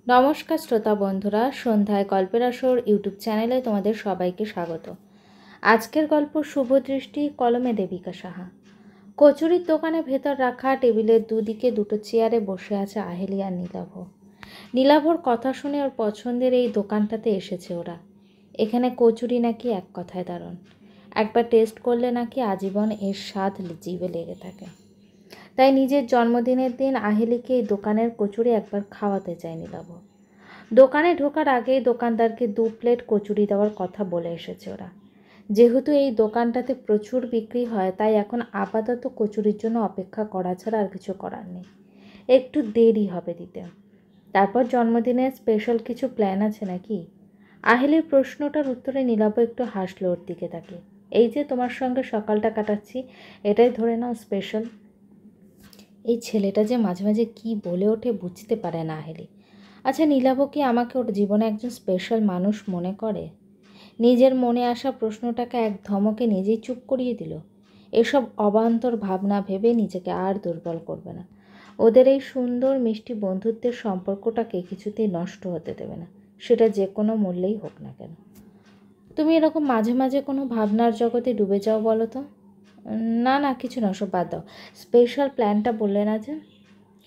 নমস্কার শ্রোতা বন্ধুরা, সন্ধ্যায় গল্পের আসর ইউটিউব চ্যানেলে তোমাদের সবাইকে স্বাগত। আজকের গল্প শুভদৃষ্টি, কলমে দেবিকা সাহা। কচুরির দোকানে ভেতর রাখা টেবিলের দুদিকে দুটো চেয়ারে বসে আছে আহেলি আর নীলাভ। নীলাভর কথা শুনে ওর পছন্দের এই দোকানটাতে এসেছে ওরা। এখানে কচুরি নাকি এক কথায় দারুণ, একবার টেস্ট করলে নাকি আজীবন এর স্বাদ জিভে লেগে থাকে। তাই নিজের জন্মদিনের দিন আহেলিকে এই দোকানের কচুরি একবার খাওয়াতে চায় নীলাভ। দোকানে ঢোকার আগেই দোকানদারকে 2 প্লেট কচুরি দেওয়ার কথা বলে এসেছে ওরা। যেহেতু এই দোকানটাতে প্রচুর বিক্রি হয়, তাই এখন আপাতত কচুরির জন্য অপেক্ষা করা ছাড়া আর কিছু করার নেই। একটু দেরি হবে দিতে। তারপর জন্মদিনের স্পেশাল কিছু প্ল্যান আছে নাকি? আহেলির প্রশ্নটার উত্তরে নীলাভ একটু হাসলো ওর দিকে তাকিয়ে। এই যে তোমার সঙ্গে সকালটা কাটাচ্ছি, এটাই ধরে নাও স্পেশাল। এই ছেলেটা যে মাঝে মাঝে কী বলে ওঠে বুঝতে পারে না আহেলি। আচ্ছা, নীলাভ কি আমাকে ওর জীবনে একজন স্পেশাল মানুষ মনে করে? নিজের মনে আসা প্রশ্নটাকে এক ধমকে নিজেই চুপ করিয়ে দিল। এসব অবান্তর ভাবনা ভেবে নিজেকে আর দুর্বল করবে না। ওদের এই সুন্দর মিষ্টি বন্ধুত্বের সম্পর্কটাকে কিছুতেই নষ্ট হতে দেবে না, সেটা যে কোনো মূল্যেই হোক না কেন। তুমি এরকম মাঝে মাঝে কোনো ভাবনার জগতে ডুবে যাও বলো তো? না না, কিছু না, সব বাদ দাও। স্পেশাল প্ল্যানটা বললে না যে?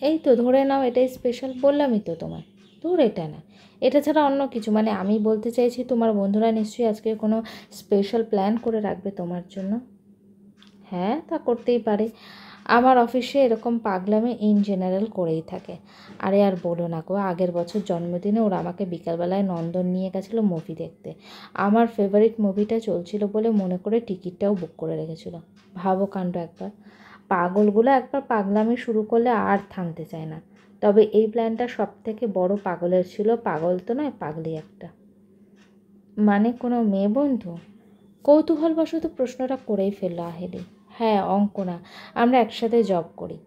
এই তো ধরে নাও এটাই স্পেশাল, বললামই তো তোমায়। ধর, এটা না, এটা ছাড়া অন্য কিছু। মানে আমি বলতে চাইছি, তোমার বন্ধুরা নিশ্চয়ই আজকে কোনো স্পেশাল প্ল্যান করে রাখবে তোমার জন্য। হ্যাঁ, তা করতেই পারে। আমার অফিসে এরকম পাগলামি ইন জেনারেল করেই থাকে। আরে আর বলো না গো, আগের বছর জন্মদিনে ওরা আমাকে বিকালবেলায় নন্দন নিয়ে গেছিলো মুভি দেখতে। আমার ফেভারিট মুভিটা চলছিল বলে মনে করে টিকিটটাও বুক করে রেখেছিল। ভাবো কাণ্ড একবার। পাগলগুলো একবার পাগলামি শুরু করলে আর থামতে চায় না। তবে এই প্ল্যানটা সব থেকে বড় পাগলের ছিল। পাগল তো নয়, পাগলি একটা। মানে কোনো মেয়ে বন্ধু? কৌতূহলবশত প্রশ্নটা করেই ফেলল আহেলি। হ্যাঁ, অঙ্কনা। আমরা একসাথে জব করি।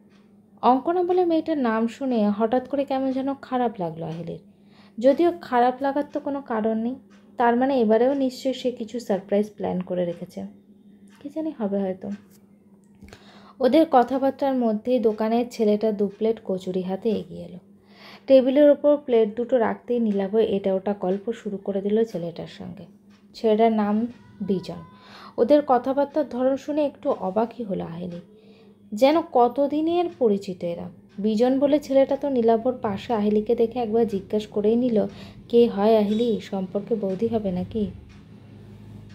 অঙ্কনা বলে মেয়েটার নাম শুনে হঠাৎ করে কেমন যেন খারাপ লাগলো আহেলির। যদিও খারাপ লাগার তো কোনো কারণ নেই। তার মানে এবারেও নিশ্চয়ই সে কিছু সারপ্রাইজ প্ল্যান করে রেখেছে। কি জানি হবে হয়তো। ওদের কথাবার্তার মধ্যেই দোকানের ছেলেটা 2 প্লেট কচুরি হাতে এগিয়ে এলো। টেবিলের ওপর প্লেট দুটো রাখতেই নীলাভ এটা ওটা গল্প শুরু করে দিল ছেলেটার সঙ্গে। ছেলেটার নাম বিজন। ওদের কথাবার্তার ধরন শুনে একটু অবাকই হলো আহেলি। যেন কতদিনের পরিচিত এরা। বিজন বলে ছেলেটা তো নীলাভর পাশে আহেলিকে দেখে একবার জিজ্ঞেস করেই নিল, কে হয় আহেলি, সম্পর্কে বৌদি হবে নাকি?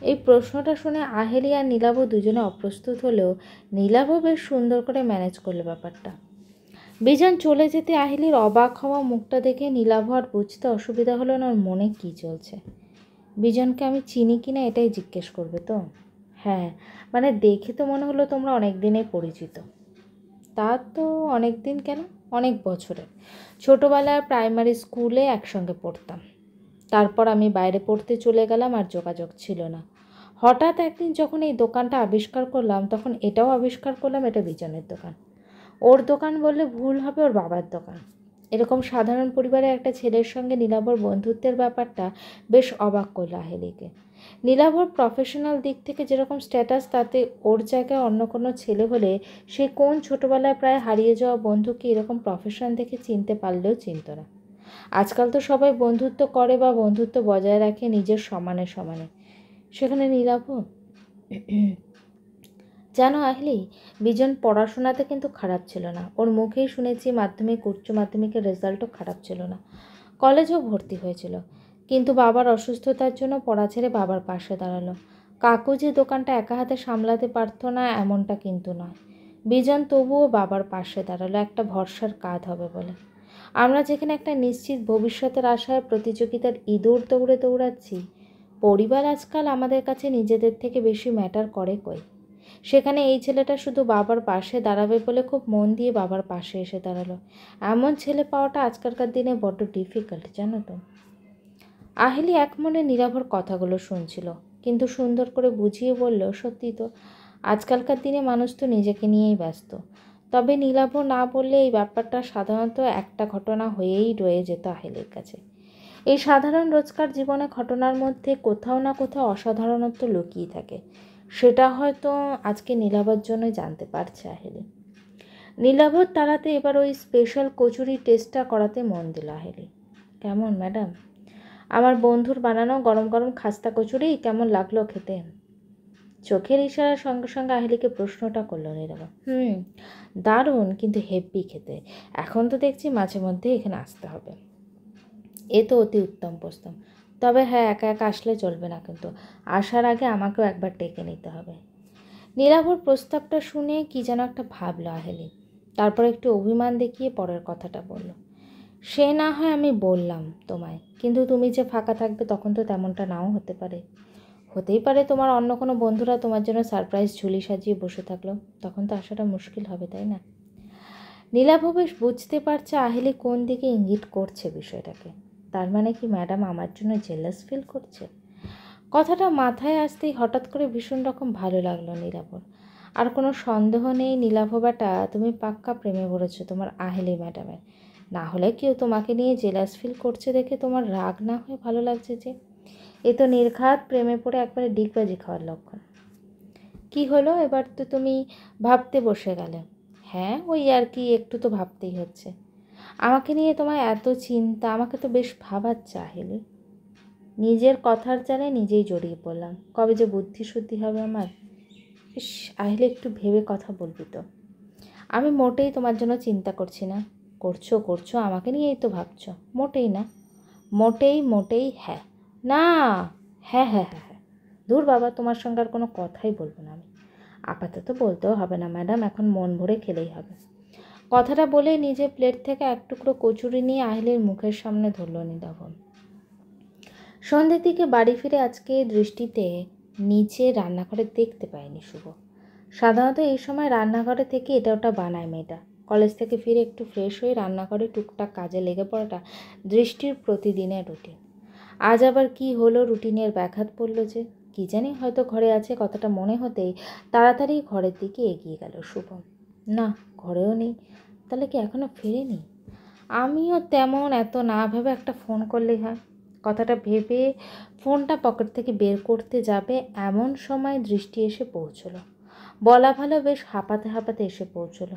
এই প্রশ্নটা শুনে আহেলি আর নীলাভ দুজনে অপ্রস্তুত হলেও নীলাভ বেশ সুন্দর করে ম্যানেজ করলো ব্যাপারটা। বিজন চলে যেতে আহেলির অবাক হওয়া মুখটা দেখে নীলাভ আর বুঝতে অসুবিধা হলো না ওর মনে কী চলছে। বিজনকে আমি চিনি কি না এটাই জিজ্ঞেস করবে তো? হ্যাঁ, মানে দেখে তো মনে হলো তোমরা অনেক দিনেই পরিচিত। তা তো অনেক দিন কেন, অনেক বছরের। ছোটোবেলার প্রাইমারি স্কুলে একসঙ্গে পড়তাম। তারপর আমি বাইরে পড়তে চলে গেলাম, আর যোগাযোগ ছিল না। হঠাৎ একদিন যখন এই দোকানটা আবিষ্কার করলাম, তখন এটাও আবিষ্কার করলাম এটা বিজনের দোকান। ওর দোকান বললে ভুল হবে, ওর বাবার দোকান। এরকম সাধারণ পরিবারের একটা ছেলের সঙ্গে নীলাভর বন্ধুত্বের ব্যাপারটা বেশ অবাক করল আহেলিকে। নীলাভর প্রফেশনাল দিক থেকে যেরকম স্ট্যাটাস, তাতে ওর জায়গায় অন্য কোনো ছেলে হলে সে কোন ছোটোবেলায় প্রায় হারিয়ে যাওয়া বন্ধুকে এরকম প্রফেশন দেখে চিনতে পারলেও চিনত না। আজকাল তো সবাই বন্ধুত্ব করে বা বন্ধুত্ব বজায় রাখে নিজের সমানে সমানে, সেখানে নীলাভ। জানো আহলি, বিজন পড়াশোনাতে কিন্তু খারাপ ছিল না। ওর মুখেই শুনেছি মাধ্যমিক উচ্চ মাধ্যমিকের রেজাল্টও খারাপ ছিল না। কলেজেও ভর্তি হয়েছিল, কিন্তু বাবার অসুস্থতার জন্য পড়া ছেড়ে বাবার পাশে দাঁড়ালো। কাকু যে দোকানটা একা হাতে সামলাতে পারত না এমনটা কিন্তু নয়। বিজন তবুও বাবার পাশে দাঁড়ালো একটা ভরসার কাঁধ হবে বলে। আমরা যেখানে একটা নিশ্চিত ভবিষ্যতের আশায় প্রতিযোগিতার ইঁদুর দৌড়ে দৌড়াচ্ছি, পরিবার আজকাল আমাদের কাছে নিজেদের থেকে বেশি ম্যাটার করে কই। সেখানে এই ছেলেটা শুধু বাবার পাশে দাঁড়াবে বলে খুব মন দিয়ে বাবার পাশে এসে দাঁড়ালো। এমন ছেলে পাওয়াটা আজকালকার দিনে বড্ড ডিফিকাল্ট, জানো তো। আহেলি এক মনে নীলাভর কথাগুলো শুনছিল, কিন্তু সুন্দর করে বুঝিয়ে বলল, সত্যি তো, আজকালকার দিনে মানুষ তো নিজেকে নিয়েই ব্যস্ত। তবে নীলাভ না বললে এই ব্যাপারটা সাধারণত একটা ঘটনা হয়েই রয়ে যেত আহেলির কাছে। এই সাধারণ রোজকার জীবনে ঘটনার মধ্যে কোথাও না কোথাও অসাধারণত্ব লুকিয়ে থাকে। সেটা হয়তো আজকে নীলাভর জন্যই জানতে পারছে আহেলি। নীলাভর তাড়াতে এবার ওই স্পেশাল কচুরি টেস্টটা করাতে মন দিল আহেলি। কেমন ম্যাডাম? আমার বন্ধুর বানানো গরম গরম খাস্তা কচুরি কেমন লাগলো খেতে? চোখের ইশারার সঙ্গে সঙ্গে আহেলিকে প্রশ্নটা করলো নীরব। দারুণ, কিন্তু হেব্বি খেতে। এখন তো দেখছি মাঝে মধ্যে এখানে আসতে হবে। এ তো অতি উত্তম প্রস্তাব। তবে হ্যাঁ, একা একা আসলে চলবে না, কিন্তু আসার আগে আমাকেও একবার ডেকে নিতে হবে। নীলাভর প্রস্তাবটা শুনে কি যেন একটা ভাবলো আহেলি। তারপর একটু অভিমান দেখিয়ে পরের কথাটা বলল। সে না হয় আমি বললাম তোমায়, কিন্তু তুমি যে ফাঁকা থাকবে তখন তো তেমনটা নাও হতে পারে। হতেই পারে তোমার অন্য কোনো বন্ধুরা তোমার জন্য সারপ্রাইজ ঝুলি সাজিয়ে বসে থাকলো, তখন তো আসাটা মুশকিল হবে, তাই না? নীলাভ বেশ বুঝতে পারছে আহেলি কোন দিকে ইঙ্গিত করছে বিষয়টাকে। তার মানে কি ম্যাডাম আমার জন্য জেলাস ফিল করছে? কথাটা মাথায় আসতেই হঠাৎ করে ভীষণ রকম ভালো লাগলো নীলাভর। আর কোনো সন্দেহ নেই নীলাভ বেটা, তুমি পাক্কা প্রেমে পড়েছো তোমার আহেলি ম্যাডামের। না হলে কেউ তোমাকে নিয়ে জেলাস ফিল করছে দেখে তোমার রাগ না হয়ে ভালো লাগছে যে? এ তো নির্ঘাত প্রেমে পড়ে একবারে ডিগবাজি খাওয়ার লক্ষণ। কি হলো, এবার তো তুমি ভাবতে বসে গেলে? হ্যাঁ, ওই আর কি, একটু তো ভাবতেই হচ্ছে। আমাকে নিয়ে তোমার এত চিন্তা, আমাকে তো বেশ ভাবাচ্ছে আহেলি। নিজের কথার জালে নিজেই জড়িয়ে পড়লাম। কবে যে বুদ্ধি শুদ্ধি হবে আমার। ইস, আহেলি একটু ভেবে কথা বলবি তো। আমি মোটেই তোমার জন্য চিন্তা করছি না। করছো করছো, আমাকে নিয়েই তো ভাবছো। মোটেই না। মোটেই মোটেই হ্যাঁ। না। হ্যাঁ হ্যাঁ হ্যাঁ হ্যাঁ। দূর বাবা, তোমার সঙ্গে আর কোনো কথাই বলবো না আমি। আপাতত বলতেও হবে না ম্যাডাম, এখন মন ভরে খেলেই হবে। কথাটা বলে নিজের প্লেট থেকে এক টুকরো কচুরি নিয়ে আহেলির মুখের সামনে ধরল নীলাভ। সন্ধ্যের দিকে বাড়ি ফিরে আজকে দৃষ্টিতে নিচে রান্নাঘরে দেখতে পায়নি শুভ। সাধারণত এই সময় রান্নাঘরে থেকে এটা ওটা বানায় মেয়েটা। কলেজ থেকে ফিরে একটু ফ্রেশ হয়ে রান্নাঘরে টুকটাক কাজে লেগে পড়াটা দৃষ্টির প্রতিদিনের রুটিন। আজ আবার কি হলো, রুটিনের ব্যাঘাত পড়ল যে? কি জানি, হয়তো ঘরে আছে কথাটা মনে হতেই তাড়াতাড়ি ঘরের দিকে এগিয়ে গেল শুভম। না, ঘরেও নেই। তাহলে কি এখনো ফেরেনি? আমিও তেমন এত না ভেবে একটা ফোন করলেই হয়। কথাটা ভেবে ফোনটা পকেট থেকে বের করতে যাবে এমন সময় দৃষ্টি এসে পৌঁছলো। বলা ভালো, বেশ হাঁপাতে হাঁপাতে এসে পৌঁছলো।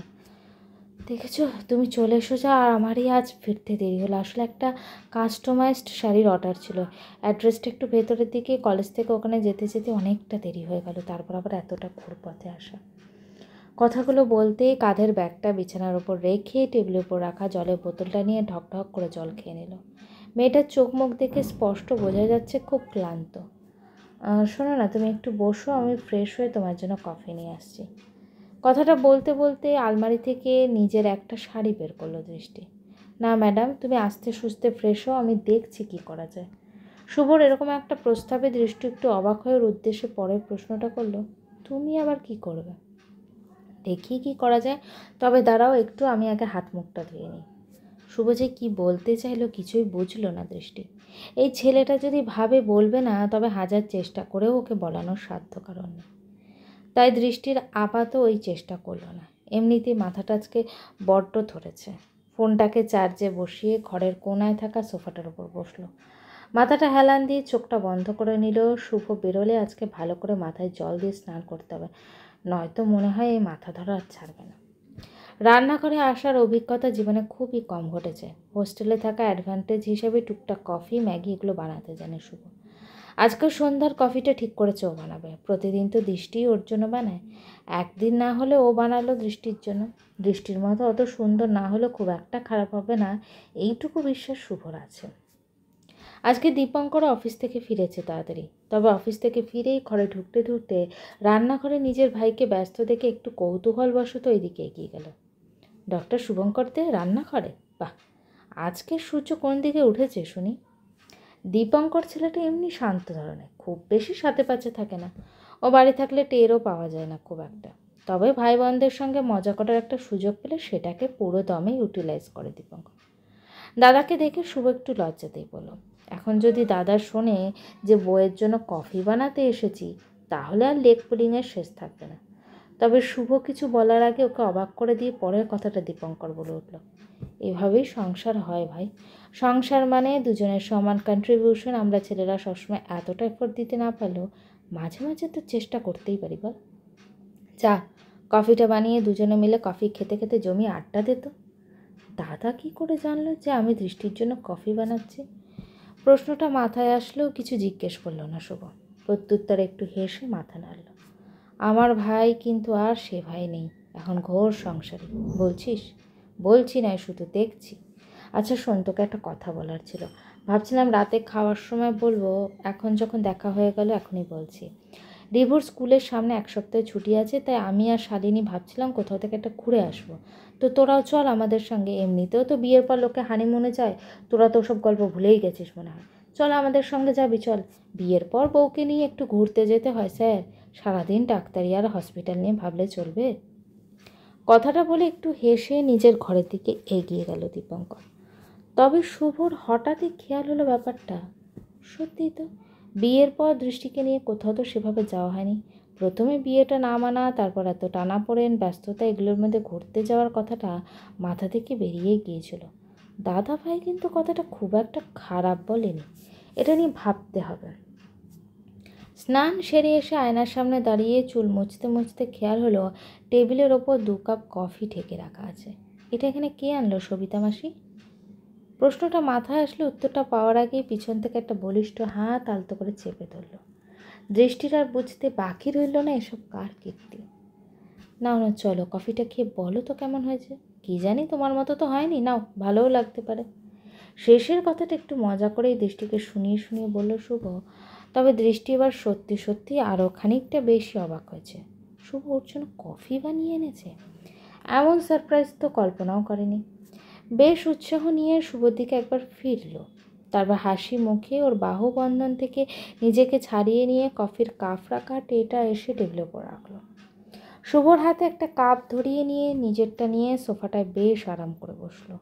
দেখেছো, তুমি চলে এসেছো আর আমারই আজ ফিরতে দেরি হলো। আসলে একটা কাস্টমাইজড শাড়ির অর্ডার ছিল। অ্যাড্রেসটা একটু ভেতরের দিকে, কলেজ থেকে ওখানে যেতে যেতে অনেকটা দেরি হয়ে গেল, তারপর আবার এতটা ঘুরপথে আসা। কথাগুলো বলতেই কাঁধের ব্যাগটা বিছানার ওপর রেখে টেবিলের উপর রাখা জলের বোতলটা নিয়ে ঢক ঢক করে জল খেয়ে নিল। মেয়েটার চোখ মুখ দেখে স্পষ্ট বোঝা যাচ্ছে খুব ক্লান্ত। শোনো না, তুমি একটু বসো, আমি ফ্রেশ হয়ে তোমার জন্য কফি নিয়ে আসছি। কথাটা বলতে বলতে আলমারি থেকে নিজের একটা শাড়ি বের করলো দৃষ্টি। না ম্যাডাম, তুমি আস্তে সুস্তে ফ্রেশ হও, আমি দেখছি কি করা যায়। শুভর এরকম একটা প্রস্তাবে দৃষ্টি একটু অবাক হয়ে ওর উদ্দেশ্যে পরের প্রশ্নটা করলো, তুমি আবার কি করবে? দেখি কি করা যায়, তবে দাঁড়াও একটু, আমি আগে হাত মুখটা ধুয়ে নিই। শুভ যে কী বলতে চাইলো কিছুই বুঝলো না দৃষ্টি। এই ছেলেটা যদি ভাবে বলবে না, তবে হাজার চেষ্টা করেও ওকে বলানোর সাধ্য কারণ নেই। তাই দৃষ্টির আপাতত ওই চেষ্টা করলো না। এমনিতেই মাথাটা আজকে বড্ড ধরেছে। ফোনটাকে চার্জে বসিয়ে ঘরের কোনায় থাকা সোফাটার উপর বসলো। মাথাটা হেলান দিয়ে চোখটা বন্ধ করে নিল। শুভ বেরোলে আজকে ভালো করে মাথায় জল দিয়ে স্নান করতে হবে, নয়তো মনে হয় এই মাথা ধরা আর ছাড়বে না। রান্নাঘরে আসার অভিজ্ঞতা জীবনে খুবই কম ঘটেছে। হোস্টেলে থাকা অ্যাডভান্টেজ হিসেবে টুকটাক কফি, ম্যাগি এগুলো বানাতে জানে শুভ। আজকে সন্ধ্যার কফিটা ঠিক করেছে ও বানাবে। প্রতিদিন তো দৃষ্টিই ওর জন্য বানায়। একদিন না হলে ও বানালো দৃষ্টির জন্য। দৃষ্টির মতো অত সুন্দর না হলেও খুব একটা খারাপ হবে না, এইটুকু বিশ্বাস শুভর আছে। আজকে দীপঙ্কর অফিস থেকে ফিরেছে তাড়াতাড়ি। তবে অফিস থেকে ফিরেই ঘরে ঢুকতে ঢুকতে রান্নাঘরে নিজের ভাইকে ব্যস্ত দেখে একটু কৌতূহলবশত এদিকে এগিয়ে গেল। ডক্টর শুভঙ্কর দে রান্নাঘরে? বাহ, আজকে সূর্য কোন দিকে উঠেছে শুনি। দীপঙ্কর ছেলেটা এমনি শান্ত ধরনের, খুব বেশি সাথে পাচ্ছে থাকে না। ও বাড়ি থাকলে টেরও পাওয়া যায় না খুব একটা। তবে ভাই বোনদের সঙ্গে মজা করার একটা সুযোগ পেলে সেটাকে পুরো দমে ইউটিলাইজ করে দীপঙ্কর। দাদাকে দেখে শুভ একটু লজ্জাতেই বলল, এখন যদি দাদা শোনে যে বউয়ের জন্য কফি বানাতে এসেছি, তাহলে আর লেগ পুলিংয়ের শেষ থাকবে না। তবে শুভ কিছু বলার আগে ওকে অবাক করে দিয়ে পরের কথাটা দীপঙ্কর বলে উঠল, এভাবেই সংসার হয় ভাই। সংসার মানে দুজনের সমান কন্ট্রিবিউশন। আমরা ছেলেরা সবসময় এতটা এফোর্ট দিতে না পারলেও মাঝে মাঝে তো চেষ্টা করতেই পারি বল। চা কফিটা বানিয়ে দুজনে মিলে কফি খেতে খেতে জমি আড্ডা দিত। দাদা কি করে জানলো যে আমি দৃষ্টির জন্য কফি বানাচ্ছি? প্রশ্নটা মাথায় আসলেও কিছু জিজ্ঞেস করলো না শুভ। প্রত্যুত্তরে একটু হেসে মাথা নাড়ল। আমার ভাই কিন্তু আর সে ভাই নেই, এখন ঘোর সংসারী। বলছিস? বলছি না, শুধু দেখছি। আচ্ছা শোন, তোকে একটা কথা বলার ছিল। ভাবছিলাম রাতে খাওয়ার সময় বলবো, এখন যখন দেখা হয়ে গেল এখনই বলছি। রিভুর স্কুলের সামনে 1 সপ্তাহে ছুটি আছে, তাই আমি আর শালিনী ভাবছিলাম কোথাও থেকে একটা ঘুরে আসবো। তো তোরাও চল আমাদের সঙ্গে। এমনিতেও তো বিয়ের পর লোকে হানিমুনে যায়, তোরা তো ওসব গল্প ভুলেই গেছিস মনে হয়। চল আমাদের সঙ্গে যাবি, চল। বিয়ের পর বউকে নিয়ে একটু ঘুরতে যেতে হয় স্যার, সারাদিন ডাক্তারি আর হসপিটাল নিয়ে ভাবলে চলবে? কথাটা বলে একটু হেসে নিজের ঘরের দিকে এগিয়ে গেল দীপঙ্কর। তবে শুভর হঠাৎই খেয়াল হলো ব্যাপারটা সত্যিই তো বিয়ের পর দৃষ্টিকে নিয়ে কোথাও তো সেভাবে যাওয়া হয়নি। প্রথমে বিয়েটা না মানা, তারপর এত টানাপোড়েন ব্যস্ততা, এগুলোর মধ্যে ঘুরতে যাওয়ার কথাটা মাথা থেকে বেরিয়ে গিয়েছিল। দাদা ভাই কিন্তু কথাটা খুব একটা খারাপ বলেনি, এটা নিয়ে ভাবতে হবে। স্নান সেরে এসে আয়নার সামনে দাঁড়িয়ে চুল মুছতে মুছতে খেয়াল হলো টেবিলের ওপর 2 কাপ কফি ঢেকে রাখা আছে। এটা এখানে কে আনলো, সবিতা মাসি? প্রশ্নটা মাথায় আসলে উত্তরটা পাওয়ার আগেই পিছন থেকে একটা বলিষ্ঠ হাত আলতো করে চেপে ধরল। দৃষ্টির আর বুঝতে বাকি রইল না এসব কার কীর্তি। নাও না, চলো কফিটা খেয়ে বলো তো কেমন হয়েছে। কি জানি, তোমার মতো তো হয়নি, নাও, ভালোও লাগতে পারে। শেষের কথাটা একটু মজা করেই দৃষ্টিকে শুনিয়ে শুনিয়ে বলল শুভ। তবে দৃষ্টি এবার সত্যি সত্যি আরও খানিকটা বেশি অবাক হয়েছে। শুভ ওর জন্য কফি বানিয়ে এনেছে, এমন সারপ্রাইজ তো কল্পনাও করেনি। বেশ উৎসাহ নিয়ে শুভর দিকে একবার ফিরল, তারপর হাসি মুখে ওর বাহুবন্ধন থেকে নিজেকে ছাড়িয়ে নিয়ে কফির কাপ রাখা ট্রেটা এসে টেবিলের ওপর রাখলো। শুভর হাতে একটা কাপ ধরিয়ে নিয়ে নিজেরটা নিয়ে সোফাটায় বেশ আরাম করে বসলো।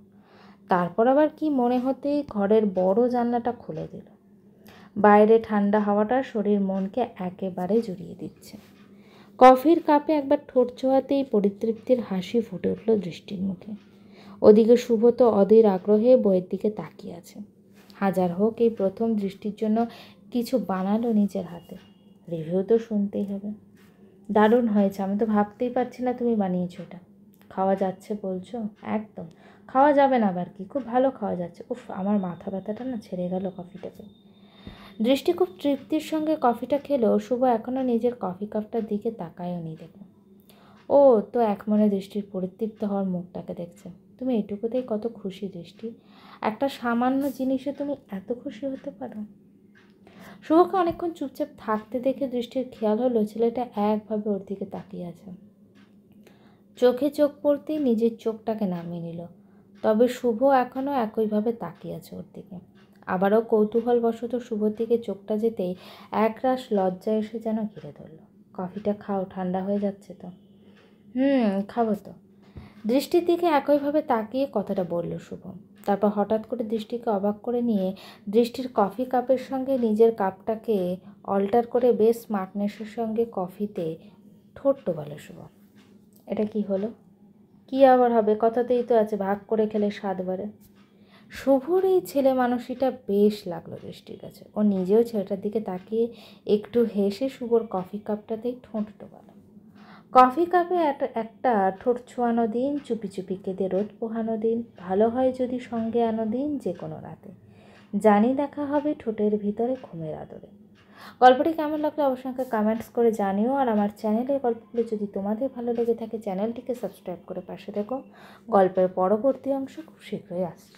তারপর আবার কি মনে হতে ঘরের বড় জানলাটা খুলে দিল। বাইরে ঠান্ডা হাওয়াটা শরীর মনকে একেবারে জুড়িয়ে দিচ্ছে। কফির কাপে একবার ঠোঁট ছোঁয়াতেই পরিতৃপ্তির হাসি ফুটে উঠল দৃষ্টির মুখে। ওদিকে শুভ তো অধীর আগ্রহে বইয়ের দিকে তাকিয়ে আছে। হাজার হোক এই প্রথম দৃষ্টির জন্য কিছু বানালো নিজের হাতে, রিভিউ তো শুনতেই হবে। দারুণ হয়েছে, আমি তো ভাবতেই পারছি না তুমি বানিয়েছো এটা। খাওয়া যাচ্ছে বলছো? একদম খাওয়া যাবে না আবার কি, খুব ভালো খাওয়া যাচ্ছে। উফ, আমার মাথা ব্যথাটা না ছেড়ে গেল কফিটাকে। দৃষ্টি খুব তৃপ্তির সঙ্গে কফিটা খেলো। শুভ এখনও নিজের কফি কাপটার দিকে তাকায়ও নি দেখো। ও তো এক মনে দৃষ্টির পরিতৃপ্ত হওয়ার মুখটাকে দেখছে। তুমি এটুকুতেই কত খুশি দৃষ্টি, একটা সামান্য জিনিসে তুমি এত খুশি হতে পারো? শুভকে অনেকক্ষণ চুপচাপ থাকতে দেখে দৃষ্টির খেয়াল হলো ছেলেটা একভাবে ওর দিকে তাকিয়ে আছে। চোখে চোখ পড়তেই নিজের চোখটাকে নামিয়ে নিল। তবে শুভ এখনও একইভাবে তাকিয়ে আছে ওর দিকে। আবারও কৌতূহলবশত শুভর দিকে চোখটা যেতেই একরাশ লজ্জা এসে যেন ঘিরে ধরল। কফিটা খাও, ঠান্ডা হয়ে যাচ্ছে তো। খাবো তো। দৃষ্টির দিকে একইভাবে তাকিয়ে কথাটা বলল শুভ। তারপর হঠাৎ করে দৃষ্টিকে অবাক করে নিয়ে দৃষ্টির কফি কাপের সঙ্গে নিজের কাপটাকে অল্টার করে বেশ স্মার্টনেসের সঙ্গে কফিতে ঠোঁট ডোবালো শুভ। এটা কি হলো? কি আবার হবে, কথাতেই তো আছে ভাগ করে খেলে স্বাদ বাড়ে। শুভর এই ছেলে মানুষটা বেশ লাগলো দৃষ্টির কাছে। ও নিজেও ছেলেটার দিকে তাকিয়ে একটু হেসে শুভর কফি কাপটাতেই ঠোঁট ডোবালো। কফি কাপে একটা ঠোঁট ছোঁয়ানো দিন, চুপি চুপি কেঁদে রোদ পোহানো দিন, ভালো হয় যদি সঙ্গে আনো দিন যে কোনো রাতে, জানি দেখা হবে ঠোঁটের ভিতরে ঘুমের আদরে। গল্পটি কেমন লাগলো অবশ্যই আমাকে কমেন্টস করে জানিও। আর আমার চ্যানেলের গল্পগুলো যদি তোমাদের ভালো লেগে থাকে চ্যানেলটিকে সাবস্ক্রাইব করে পাশে থেকো। গল্পের পরবর্তী অংশ খুব শীঘ্রই আসছে।